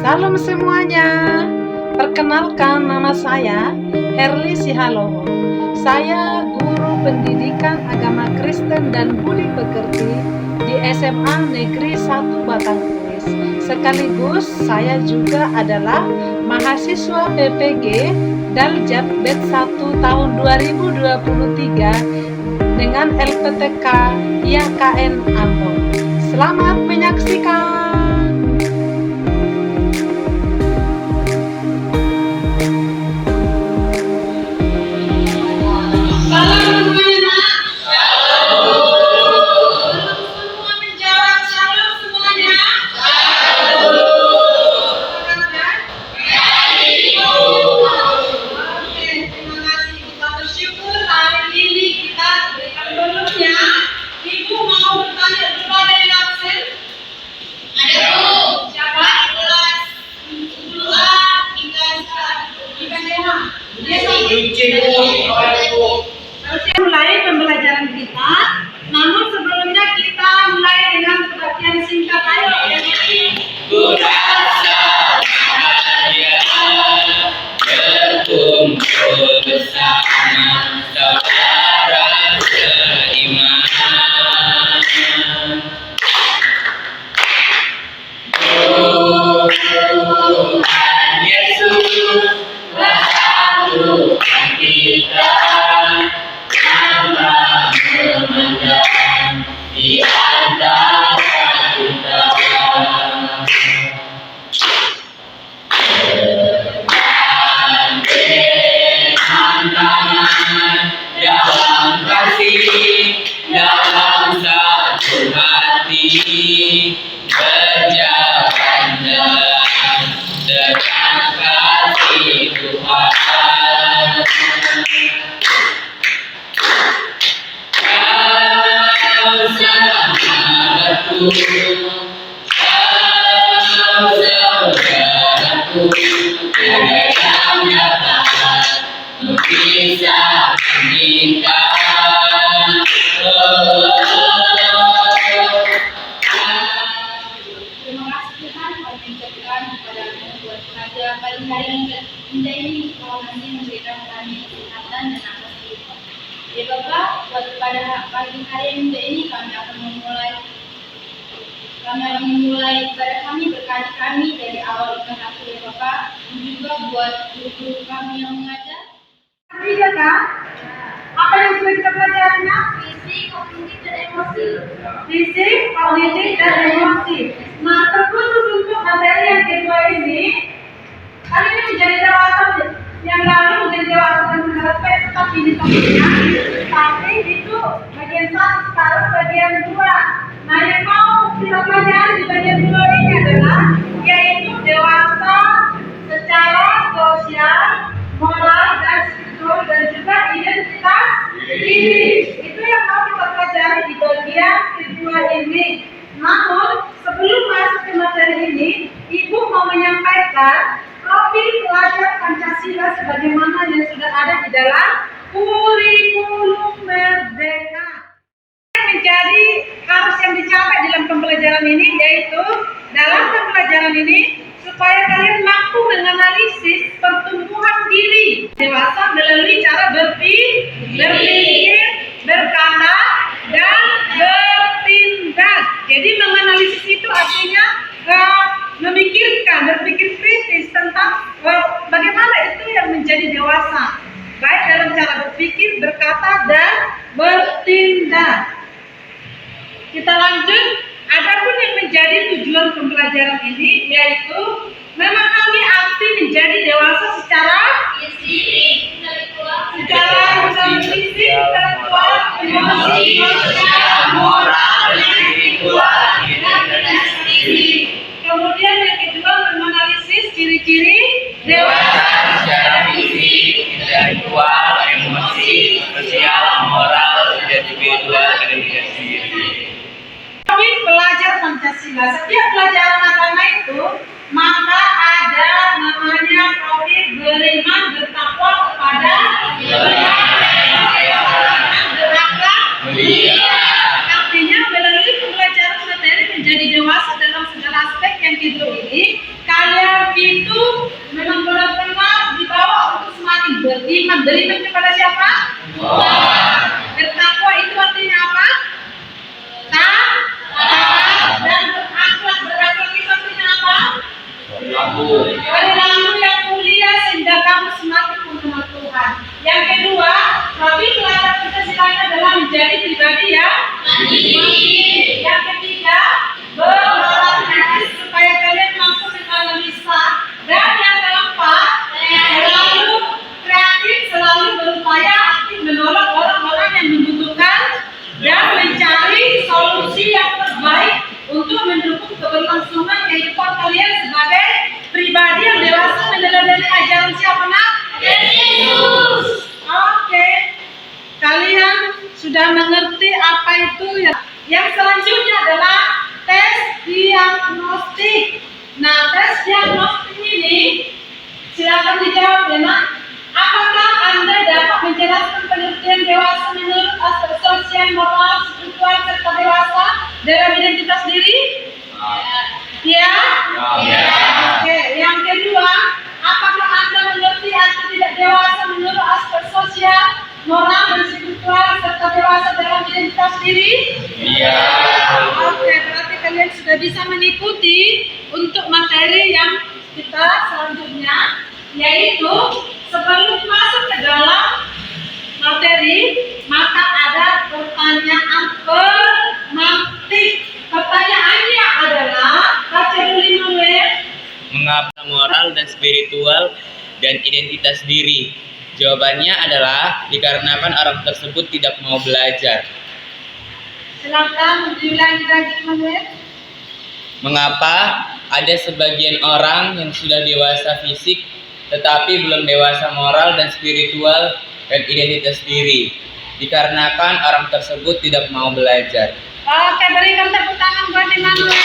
Salam semuanya. Perkenalkan, nama saya Herli Sihalowo. Saya guru pendidikan agama Kristen dan budi pekerti di SMA Negeri 1 Batangkuis. Sekaligus saya juga adalah mahasiswa PPG Daljat Batch 1 tahun 2023 dengan LPTK IAKN Ambon. Selamat menyaksikan. Mulai pembelajaran kita, namun sebelumnya kita mulai dengan perhatian singkat. Ayo, berkumpul bersama saudara seiman. Tuhan Yesus bersatukan kita tanpa memandang di antara kita. Dalam kasih, dalam satu hati, berjalan dengan kasih Tuhan. Kau sahabatku, kau saudaraku, tiada yang dapat bisa kita. Terima kasih Tuhan buat menciptakan kepada membuat pengajar pagi hari indah ini. Kau nanti memberikan kami kesehatan dan apa Tuhan. Ya Bapak, buat pada pagi hari yang indah ini kami akan memulai ibadah kami, berkati kami dari awal ibadah aku ya Bapak, dan juga buat guru-guru kami yang mengajar. Iya kan? Apa yang sudah kita pelajari? Fisik, kognitif, dan emosi. Fisik, kognitif, dan emosi. Nah, terkhusus untuk materi yang kedua ini, kan ini menjadi dewasa. Yang lalu menjadi dewasa dan menghadapi tetap ini topiknya, tapi itu bagian 1, sekarang bagian 2. Nah, yang mau kita pelajari di bagian 2 ini adalah yaitu dewasa secara sosial, moral, dan spiritual, dan juga identitas diri. Itu yang mau kita pelajari di bagian kedua ini. Namun, sebelum masuk ke materi ini, Ibu mau menyampaikan profil pelajar Pancasila sebagaimana yang sudah ada di dalam kurikulum Merdeka. Menjadi harus yang dicapai dalam pembelajaran ini, yaitu dalam pembelajaran ini supaya kalian mampu menganalisis pertumbuhan diri dewasa melalui cara berpikir, berkata, dan bertindak. Jadi menganalisis itu artinya berpikir kritis tentang bagaimana itu yang menjadi dewasa, baik dalam cara berpikir, berkata, dan bertindak. Kita lanjut. Adapun yang menjadi tujuan pembelajaran ini yaitu memahami arti menjadi dewasa secara fisik, intelektual, emosi, sosial, moral, spiritual, identitas diri. Kemudian yang kedua menganalisis ciri-ciri dewasa Secara fisik, intelektual, emosi, sosial, moral, spiritual, identitas diri. Pelajar Pancasila. Setiap pelajaran agama itu maka ada namanya profil beriman, bertakwa kepada berakhlak mulia. Artinya melalui pembelajaran materi menjadi dewasa dalam segala aspek yang kedua ini, kalian kalian itu memang benar-benar dibawa untuk semakin beriman. Beriman kepada siapa? Bertakwa itu artinya apa? Taat dan berakhlak. Berakhlak itu artinya apa? Perilaku yang mulia sehingga kamu semakin mengenal Tuhan. Yang kedua, tapi teladan kita selain adalah menjadi pribadi yang mandiri. Yang ketiga, berlatih diri supaya kalian mampu menganalisa. Dan yang keempat, selalu kreatif, selalu berupaya aktif menolong orang-orang yang membutuhkan dan mencari solusi yang terbaik untuk mendukung keberlangsungan kehidupan kalian sebagai pribadi yang dewasa meneladani ajaran siapa nak? Yesus. Oke, kalian sudah mengerti apa itu ya? Yang selanjutnya adalah tes diagnostik. Nah, tes diagnostik ini silakan dijawab ya nak. Apakah Anda dapat menjelaskan pengertian dewasa menurut aspek sosial, moral, spiritual, serta dewasa dalam identitas diri? Ya? Oke, yang kedua, apakah Anda mengerti atau tidak dewasa menurut aspek sosial, moral, dan spiritual, serta dewasa dalam identitas diri? Iya. Oke, berarti kalian sudah bisa mengikuti untuk materi yang kita selanjutnya, yaitu sebelum masuk ke dalam materi, maka ada pertanyaan pemantik. Pertanyaannya adalah, baca dulu Mengapa moral dan spiritual dan identitas diri? Jawabannya adalah dikarenakan orang tersebut tidak mau belajar. Silakan diulangi lagi Manuel. Mengapa ada sebagian orang yang sudah dewasa fisik tetapi belum dewasa moral dan spiritual dan identitas diri? Dikarenakan orang tersebut tidak mau belajar. Oke, berikan tepuk tangan buat Manuel.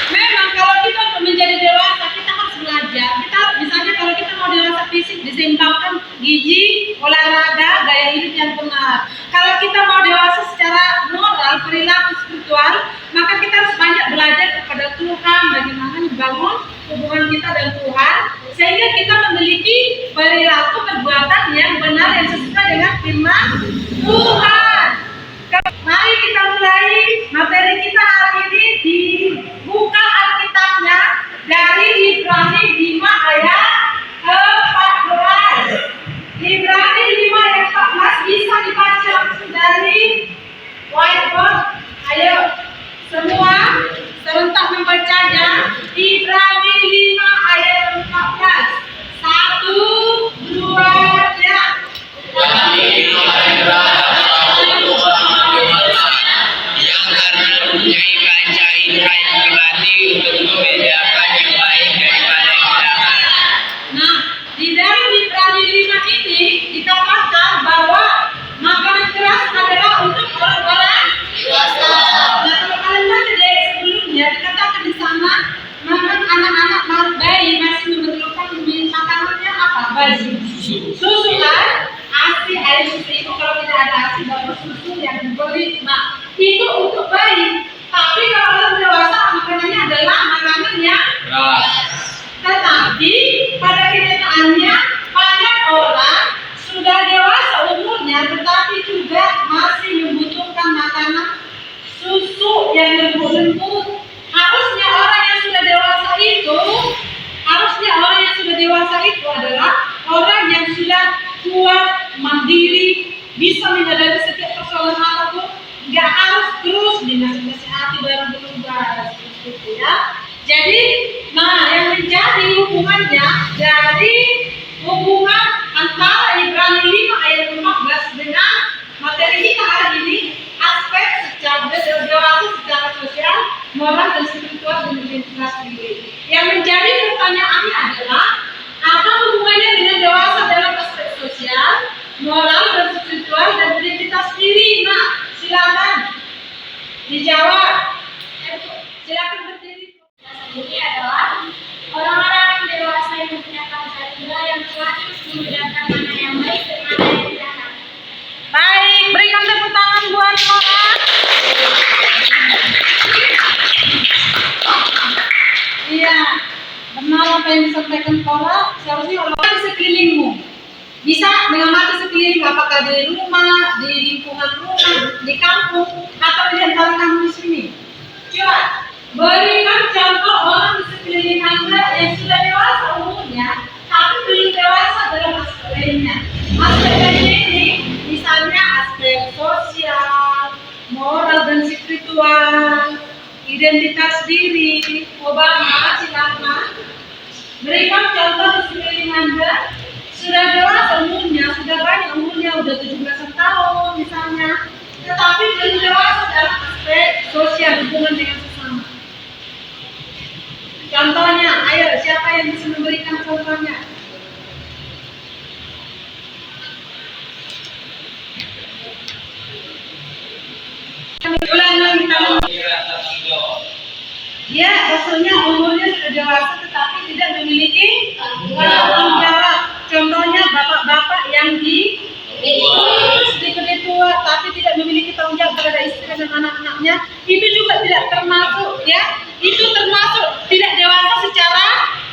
Memang kalau kita untuk menjadi dewasa, kita harus belajar. Kita misalnya kalau kita mau dewasa fisik, diseimbangkan gizi, olahraga, gaya hidup yang benar. Kalau kita mau dewasa secara moral, perilaku spiritual, maka kita harus banyak belajar kepada Tuhan, bagaimana membangun hubungan kita dan Tuhan, sehingga kita memiliki perilaku perbuatan yang benar yang sesuai dengan firman Tuhan. Mari kita mulai materi kita hari ini. Dibuka Alkitabnya dari Ibrani 5 ayat 14. Ibrani 5 ayat 14 bisa dibaca dari whiteboard. Ayo semua serentak membacanya. Ibrani 5 ayat 14. 1, 2, ya. Yang karena mempunyai keajaiban pribadi untuk membedakan yang baik daripada yang jahat. Nah, di dalam Ibrani 5 ini dikatakan bahwa makanan keras adalah untuk orang-orang dewasa. Nah, kalau kalian baca dari sebelumnya dikatakan di sana, makan anak-anak bayi masih memerlukan makanannya apa? Bayi. Susu kan? ASI, air susu itu kalau tidak ada ASI baru susu yang diberi. Nah, itu untuk bayi. Tapi kalau orang dewasa makanannya adalah makanan yang Keras. tetapi pada kenyataannya banyak orang sudah dewasa umurnya tetapi juga masih membutuhkan makanan susu yang lembut-lembut. Harusnya orang yang sudah dewasa itu adalah orang yang sudah kuat, mandiri, bisa menyadari setiap persoalan apapun, nggak harus terus dinasihati bareng berubah seperti itu ya. Jadi, nah yang menjadi hubungannya dari hubungan antara Ibrani 5 ayat 15 dengan materi kita hari ini, aspek secara dewasa secara sosial, moral dan spiritual dan identitas diri. Yang menjadi pertanyaannya adalah apa hubungannya dengan dewasa dalam aspek sosial, moral dan spiritual dan identitas diri? Nah, silakan dijawab. Silakan berdiri. Ini adalah orang-orang yang dewasa yang punya keajaiban yang kuat membedakan mana yang baik dan mana yang jahat. Baik, berikan tepuk tangan buat Nora. yang disampaikan Tora, seharusnya orang di sekelilingmu bisa mengamati sekeliling, apakah di rumah, di lingkungan rumah, di kampung, atau di antara kamu di sini. Coba berikan contoh orang di sekeliling Anda yang sudah dewasa umurnya, tapi belum dewasa dalam aspek lainnya. Aspek lainnya ini, misalnya aspek sosial, moral dan spiritual, identitas diri. Obama, silakan berikan contoh di sekeliling Anda. Sudah dewasa umurnya, sudah banyak umurnya, udah 17 tahun misalnya, tetapi belum dewasa dalam aspek sosial, hubungan dengan sesama. Contohnya, ayo siapa yang bisa memberikan contohnya? Ulangi tahun. Ya, maksudnya umurnya sudah dewasa tetapi tidak memiliki tanggung jawab. Contohnya bapak-bapak yang sedikit tua tapi tidak memiliki tanggung jawab kepada istri dan anak-anaknya, itu juga tidak termasuk, ya. Itu termasuk tidak dewasa secara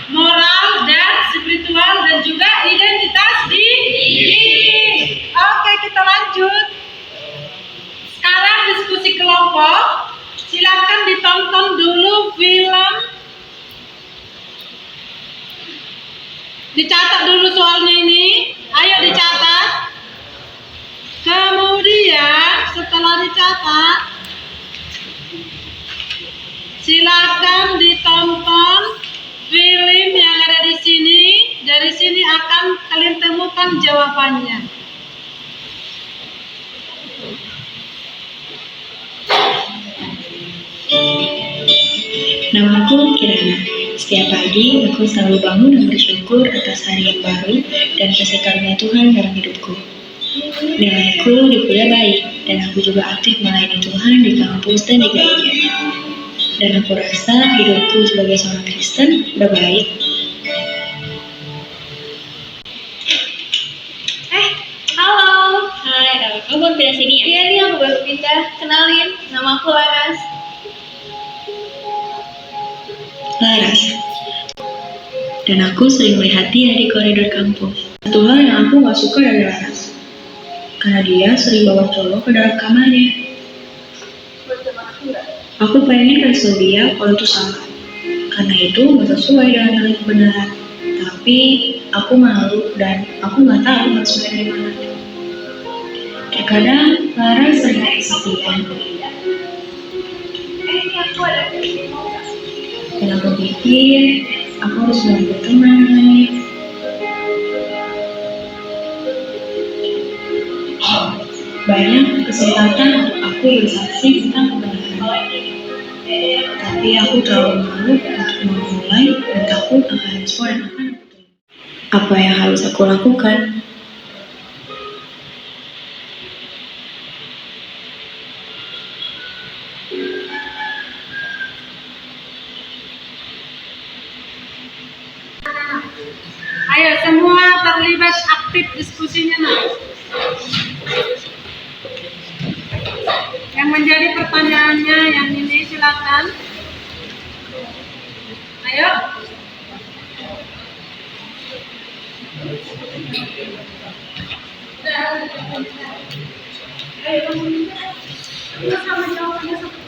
moral dan spiritual dan juga identitas diri. Oke, kita lanjut. Sekarang diskusi kelompok. Silakan ditonton dulu film. Dicatat dulu soalnya ini. Ayo dicatat. Kemudian setelah dicatat, silakan ditonton film yang ada di sini. Dari sini akan kalian temukan jawabannya. Namaku Kirana. Setiap pagi, aku selalu bangun dan bersyukur atas hari yang baru dan kasih karunia Tuhan dalam hidupku. Nilaiku di kuliah baik, dan aku juga aktif melayani Tuhan di kampus dan di gereja. Dan aku rasa hidupku sebagai seorang Kristen udah baik. Halo. Hai, kamu baru pindah sini ya? Iya nih, aku baru pindah. Kenalin, nama aku Laras. Laras. Dan aku sering melihat dia di koridor kampus. Satu hal yang aku gak suka dari Laras, karena dia sering bawa cowok ke dalam kamarnya. Aku pengen kasih dia kalau itu salah, karena itu gak sesuai dengan hal kebenaran. Tapi aku malu dan aku gak tahu harus mulai dari mana. Terkadang Laras sering kesepian. Dan aku pikir aku harus mulai berteman lagi. Banyak kesempatan untuk aku bersaksi tentang kebenaran. Tapi aku terlalu malu untuk memulai dan takut akan respon yang akan aku terima. Apa yang harus aku lakukan? Ayo semua terlibat aktif diskusinya, nah. Yang menjadi pertanyaannya yang ini silakan. Ayo. Sama jawabannya satu.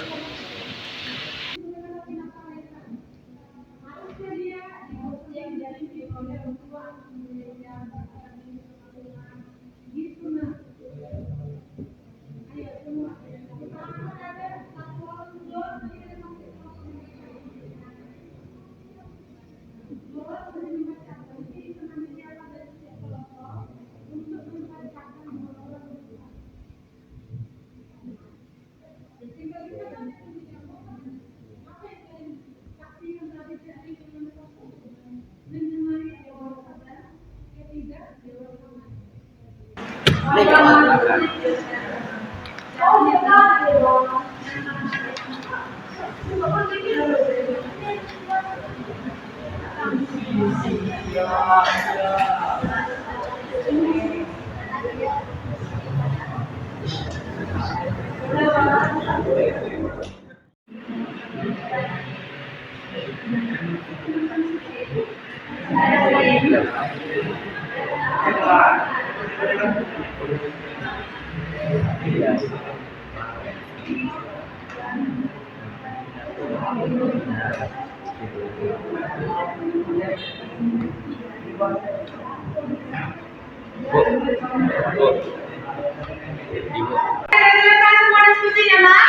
Selesai semua diskusinya, Nak?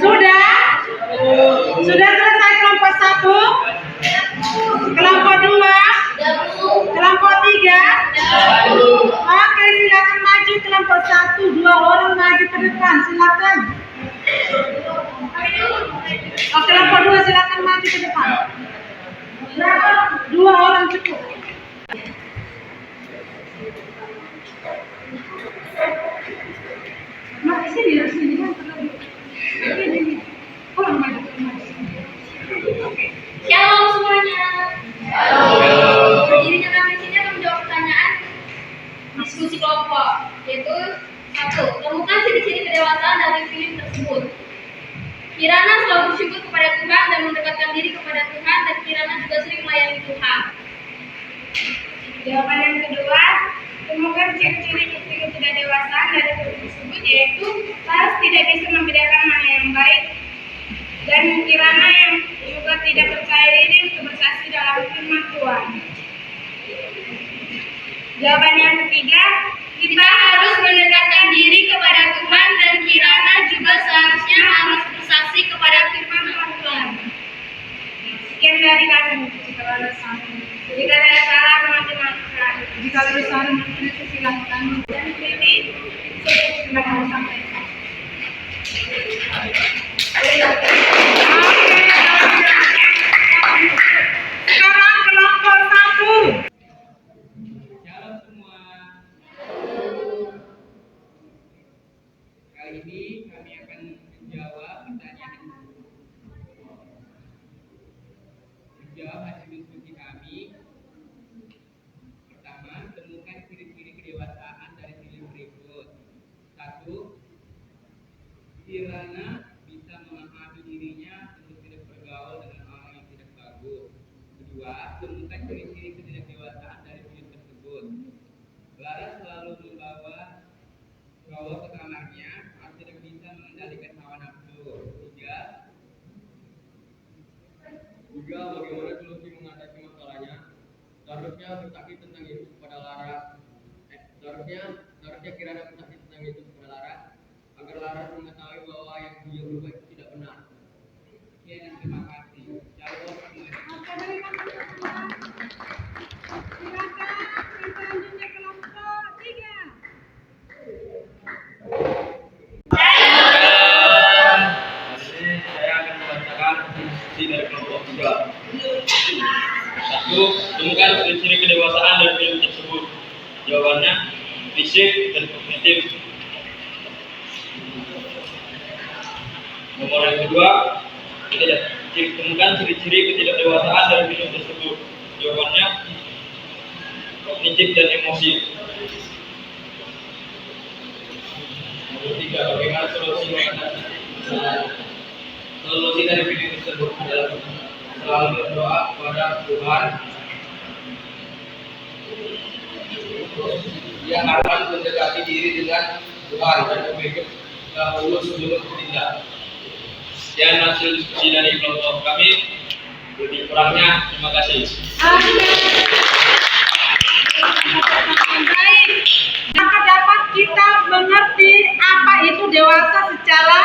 Sudah? Sudah selesai kelompok 1? Kelompok 2? Kelompok 3? Oke, silakan maju kelompok 1. 2 orang maju ke depan, silakan. Oh, kelompok 2 silakan maju ke depan. 2 orang cukup. Mak, sini kan ini. Kurang maju. Shalom semuanya. Berdirinya kami sini akan menjawab pertanyaan diskusi kelompok, yaitu 1. Temukan ciri-ciri kedewasaan dari film tersebut. Kirana selalu bersyukur kepada Tuhan dan mendekatkan diri kepada Tuhan, dan Kirana juga sering melayani Tuhan. Jawaban yang kedua, temukan ciri-ciri ketidakdewasaan dari film tersebut, yaitu Laras tidak bisa membedakan mana yang baik, dan Kirana yang juga tidak percaya diri untuk bersaksi dalam firman Tuhan. Jawaban yang ketiga, kita harus mendekatkan diri kepada Tuhan, dan Kirana juga seharusnya harus bersaksi kepada firman Tuhan. Sekian dari kami. Jika ada salah, teman-teman, Jika ada saran mengkritik silakan. dan kritik, silakan sampaikan. Sekarang kelompok 1. Shalom semua. Kali ini kami akan menjawab hasil diskusi kami. Pertama, temukan ciri-ciri kedewasaan dari film berikut. 1. Kirana bisa memahami dirinya untuk tidak bergaul dengan orang yang tidak bagus. 2. Temukan ciri-ciri ketidakdewasaan dari film tersebut. Laras selalu membawa ke kamarnya atau tidak bisa mengendalikan hawa nafsu. 3. Bagaimana solusi mengatasi masalahnya? Seharusnya bersaksi tentang itu kepada Laras. Seharusnya Kirana bersaksi tentang itu kepada Laras, agar Laras mengetahui bahwa yang dia berbuat itu tidak benar. Sekian dan terima kasih. Shalom semuanya. Silakan selanjutnya kelompok 3. Saya akan membacakan diskusi dari kelompok 3. 1. Temukan ciri-ciri kedewasaan dari film tersebut. Jawabannya fisik dan kognitif. Nomor yang kedua, temukan ciri-ciri ketidakdewasaan dari film tersebut. Jawabannya kognitif dan emosi. Nomor 3, bagaimana solusi mengatasi masalah? Solusi dari video tersebut adalah selalu berdoa kepada Tuhan. Dia harus mendekati diri dengan Tuhan dan berpikir dahulu sebelum bertindak. Sekian hasil diskusi dari kelompok kami. Lebih kurangnya, terima kasih. Baik, maka dapat kita mengerti apa itu dewasa secara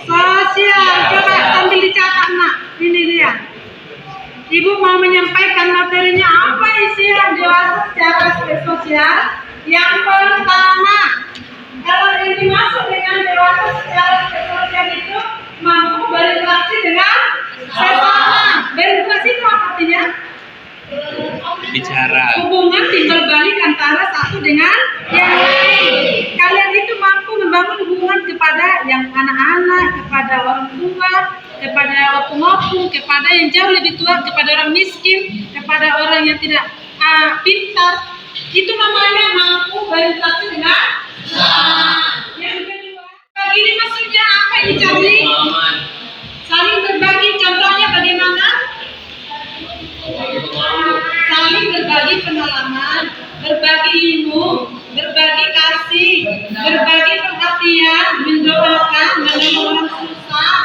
sosial. Coba sambil dicatat, Nak. Ini dia. Ibu mau menyampaikan materinya apa istilah dewasa secara sosial. Yang pertama, kalau yang dimaksud dengan dewasa secara sosial itu mampu berinteraksi dengan sesama. Berinteraksi itu apa artinya? Bicara. Hubungan timbal balik antara satu dengan yang lain. Kalian itu mampu membangun hubungan kepada yang anak-anak, kepada orang tua, kepada opung-opung, kepada yang jauh lebih tua, kepada orang miskin, kepada orang yang tidak pintar. Itu namanya mampu berinteraksi dengan yang kedua. Begini maksudnya apa ini Charlie? Saling berbagi. Contohnya bagaimana? pengalaman, berbagi ilmu, berbagi kasih, berbagi perhatian, mendoakan, menolong orang susah,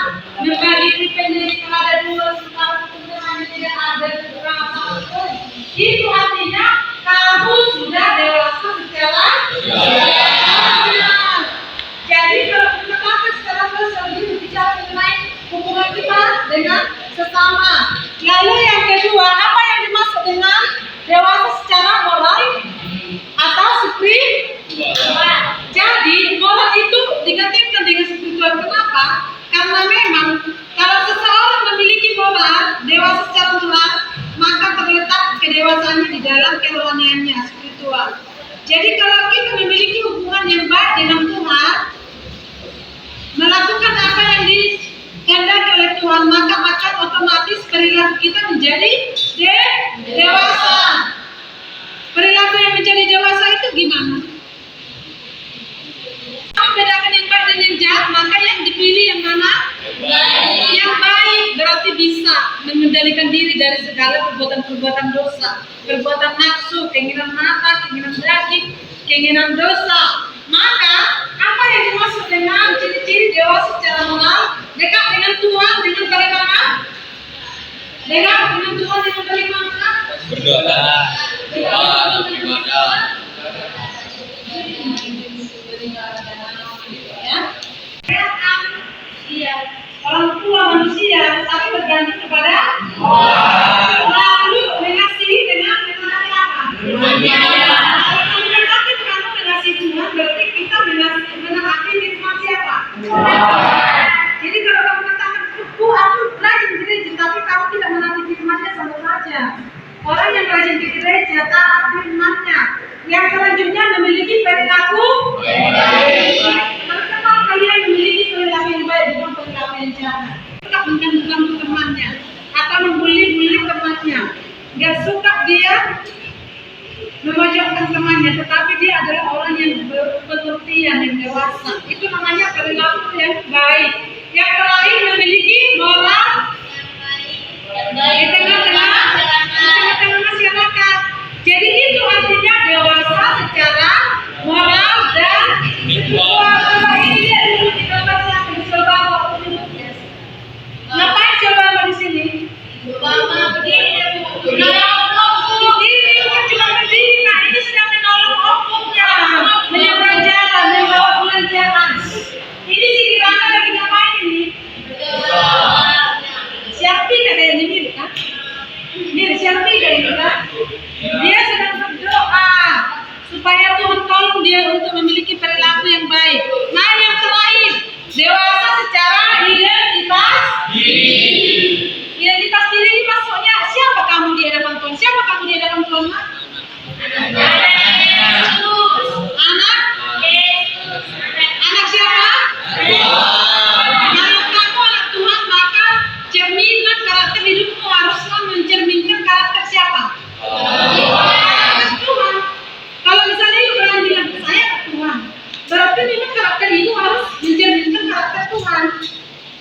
berbagi dipendiri kepada dua sesama hanya tidak ada kurang apapun. Itu artinya kamu sudah dewasa secara Jadi kalau kita secara sosial ini bicara mengenai hubungan kita dengan sesama. Lalu yang kedua, apa yang dimaksud dengan dewasa secara moral atau spiritual? Jadi moral itu digantikan dengan spiritual. Kenapa? Karena memang kalau seseorang memiliki moral dewasa secara moral, maka terletak kedewasaannya di dalam kerohaniannya spiritual. Jadi kalau kita memiliki hubungan yang baik dengan Tuhan, melakukan apa yang dikehendaki oleh Tuhan, maka akan otomatis perilaku kita menjadi dewasa. Perilaku yang menjadi dewasa itu gimana? Membedakan yang baik dan yang jahat, maka yang dipilih yang mana? Yang baik berarti bisa mengendalikan diri dari segala perbuatan-perbuatan dosa, perbuatan nafsu, keinginan mata, keinginan daging, keinginan dosa. Maka apa yang dimaksud dengan ciri-ciri dewasa secara moral? Dekat dengan Tuhan dengan bagaimana? Dekat dengan Tuhan dengan bagaimana? Berdoa. Beribadah. Ya, orang tua manusia tapi bergantung kepada lalu mengasihi dengan apa? Tapi kalau mengasihi Tuhan berarti kita menaati nikmat siapa? Jadi kalau kamu katakan aku rajin di gereja tapi kamu tidak menaati nikmatnya sama saja. Orang yang rajin di gereja taat firman-Nya, yang selanjutnya memiliki perilaku Kenapa kalian memiliki perilaku yang baik bukan perilaku yang jahat? Suka mengganggu temannya atau membuli temannya. Gak suka dia memojokkan temannya, tetapi dia adalah orang yang berpengertian, yang dewasa. Itu namanya perilaku yang baik. Yang terakhir memiliki moral di tengah-tengah masyarakat. Jadi itu artinya dewasa secara moral dan Ngapain coba di sini? Cuma berdiri. Nah, ini sedang menolong opungnya, menyeberang jalan, membawa belanjaan. Ini si Kirana lagi ngapain ini? Siapa kayak ini kan? Ini siapa kayak ini kan? Dia sedang berdoa supaya Tuhan tolong dia untuk memiliki perilaku yang baik. Nah, yang terakhir, dewasa secara identitas diri. Identitas diri ini maksudnya siapa kamu di hadapan Tuhan? Siapa kamu di hadapan Tuhan? Anak siapa? Kalau kamu anak Tuhan, maka cerminan karakter hidupmu haruslah mencerminkan karakter siapa? Tuhan. Kalau misalnya itu orang bilang saya Tuhan, berarti memang karakter itu harus mencerminkan karakter Tuhan.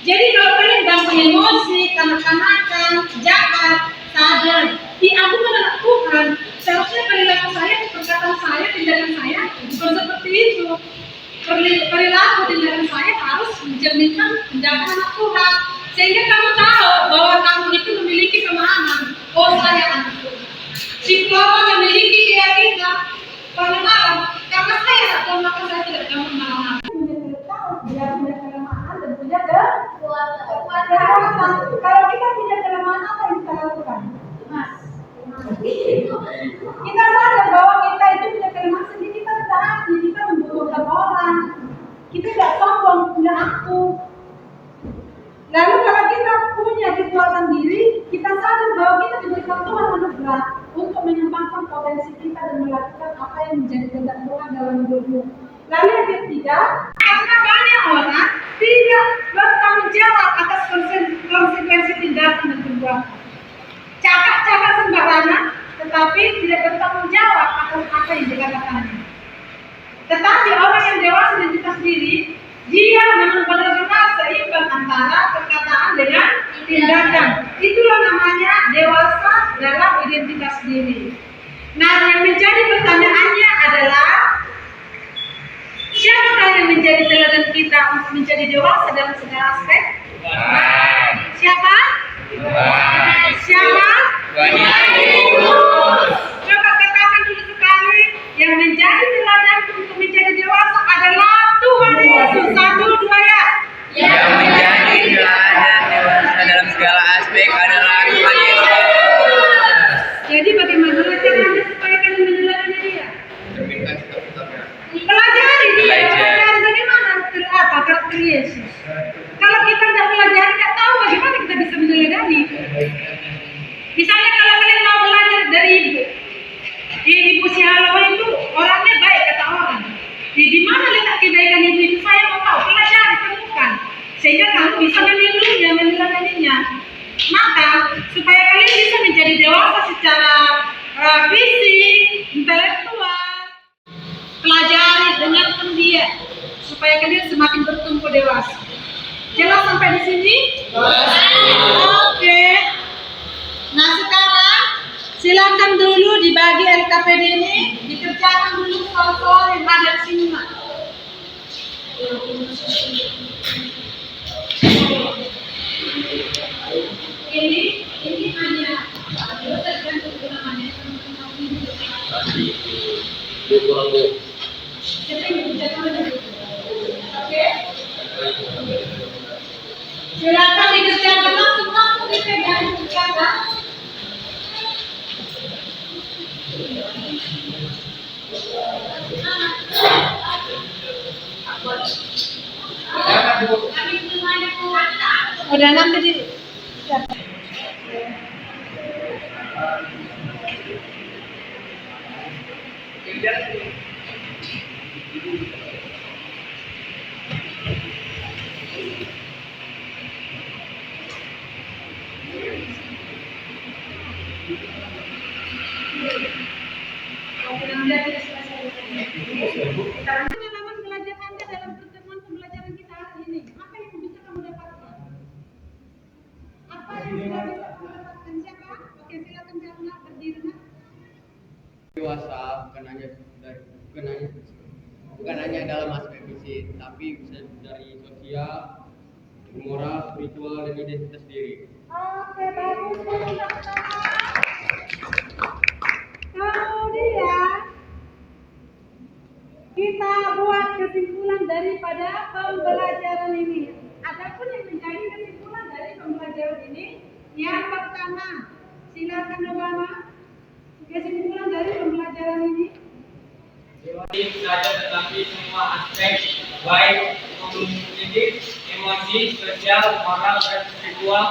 Jadi kalau kalian gampang emosi, kanak-kanakan, jahat, sadar, aku kan anak Tuhan, seharusnya perilaku saya, perkataan saya, tindakan saya bukan seperti itu. Perilaku tindakan saya harus mencerminkan tindakan anak Tuhan, sehingga kamu tahu bahwa kamu itu memiliki pemahaman. Oh, saya anak Tuhan. Psikolog memiliki keyakinan pengenalan, karena saya anak Tuhan maka saya tidak gampang marah. Dia punya kelemahan dan punya kekuatan. Kalau kita punya kelemahan, apa yang kita lakukan? Mas, kita sadar bahwa kita itu punya kelemahan sendiri, kita taat, kita membutuhkan orang. Kita tidak sombong, punya aku. Lalu kalau kita punya kekuatan diri, kita sadar bahwa kita diberikan Tuhan anugerah untuk mengembangkan potensi kita dan melakukan apa yang menjadi kehendak Tuhan dalam hidupnya. Lalu yang ketiga, karena banyak orang tidak bertanggung jawab atas konsekuensi tindakan dan perbuatan. Cakap-cakap sembarangan, tetapi tidak bertanggung jawab atas apa yang dikatakannya. Tetapi orang yang dewasa identitas diri, dia memang benar-benar seimbang antara perkataan dengan tindakan. Itulah namanya dewasa dalam identitas diri. Nah, yang menjadi pertanyaannya adalah siapakah yang menjadi teladan kita untuk menjadi dewasa dalam segala aspek? Siapa? Siapa? Coba katakan dulu sekali, yang menjadi teladan untuk menjadi dewasa adalah Tuhan Yesus. 1, 2 ya. Yang menjadi teladan dewasa dalam segala aspek adalah Tuhan Yesus. Jadi bagaimana caranya supaya kalian meneladani dia? Pelajari dia, pelajari bagaimana karakter Yesus. Kalau kita tidak pelajari, tidak tahu bagaimana kita bisa meneladani. Misalnya kalau kalian mau belajar dari ibu si Halawa itu orangnya baik kata orang. Di mana letak kebaikan ibu itu? Saya mau tahu, pelajari, temukan, sehingga kamu bisa menirunya, meneladaninya. Maka supaya kalian bisa menjadi dewasa secara fisik, intelektual, pelajari, dengarkan dia, supaya kalian semakin bertumbuh dewasa. Jelas sampai di sini? Oke. Nah sekarang silakan dulu dibagi LKPD ini, dikerjakan dulu soal-soal yang ada di sini, Mak. Ini hanya tergantung namanya Oke. Silakan dikerjakan langsung dipegang dikerjakan. Udah nanti di Pengalaman belajar Anda dalam pertemuan pembelajaran kita hari ini, apa yang bisa kamu dapatkan? Apa yang sudah bisa kamu dapatkan? Siapa? Oke, silakan Jarna berdiri. Dewasa bukan hanya dalam aspek fisik, tapi bisa dari sosial, moral, spiritual, dan identitas diri. Oke, bagus. Kemudian kita buat kesimpulan daripada pembelajaran ini. Adapun yang menjadi kesimpulan dari pembelajaran ini, yang pertama, silakan Obama. Kesimpulan dari pembelajaran ini. Ini belajar tetapi semua aspek baik kognitif, emosi, sosial, moral, dan spiritual,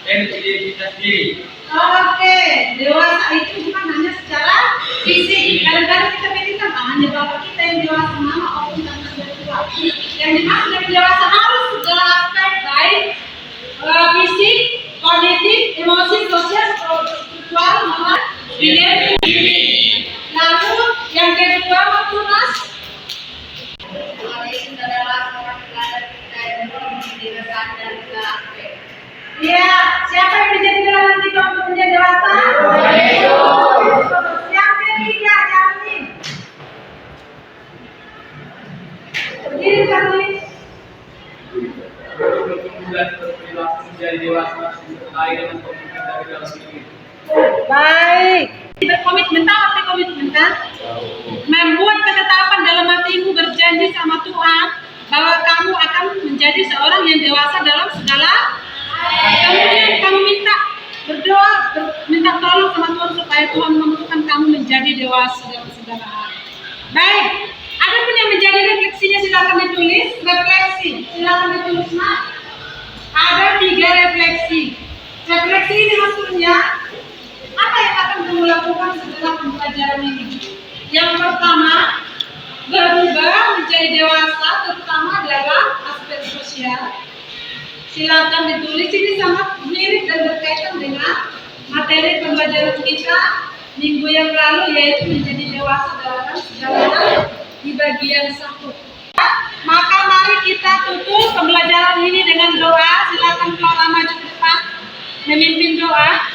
dan identitas diri. Oke, dewasa itu bukan hanya secara fisik. Kadang-kadang kita pikirkan hanya bapak kita yang dewasa, mama maupun tante spiritual. Yang dimaksud dari dewasa harus segala aspek baik fisik, kognitif, emosi, sosial, spiritual, moral, identitas diri. Lalu yang kedua, waktu Mas. Yesus adalah seorang teladan kita yang menjadi dewasa dan segala aspek. Iya, siapa yang menjadi teladan kita untuk menjadi dewasa? Yang ketiga, Charlie. Berdiri, Charlie. Bertumbuh dan berperilaku menjadi dewasa sesuai dengan komitmen dari dalam diri. Baik. Berkomitmen, tahu arti komitmen kan? Membuat ketetapan dalam hatimu, berjanji sama Tuhan bahwa kamu akan menjadi seorang yang dewasa dalam segala. Kemudian kamu berdoa, minta tolong sama Tuhan supaya Tuhan memampukan kamu menjadi dewasa dalam segala hal. Baik. Adapun yang menjadi refleksinya silakan ditulis. Refleksi, silakan ditulis, Mak. Ada 3 refleksi. Refleksi ini maksudnya apa yang akan kamu lakukan setelah pembelajaran ini? Yang pertama, berubah menjadi dewasa, terutama dalam aspek sosial. Silakan ditulis, ini sangat mirip dan berkaitan dengan materi pembelajaran kita minggu yang lalu, yaitu menjadi dewasa dalam segala hal di bagian 1. Maka mari kita tutup pembelajaran ini dengan doa. Silakan Flora maju ke depan memimpin doa.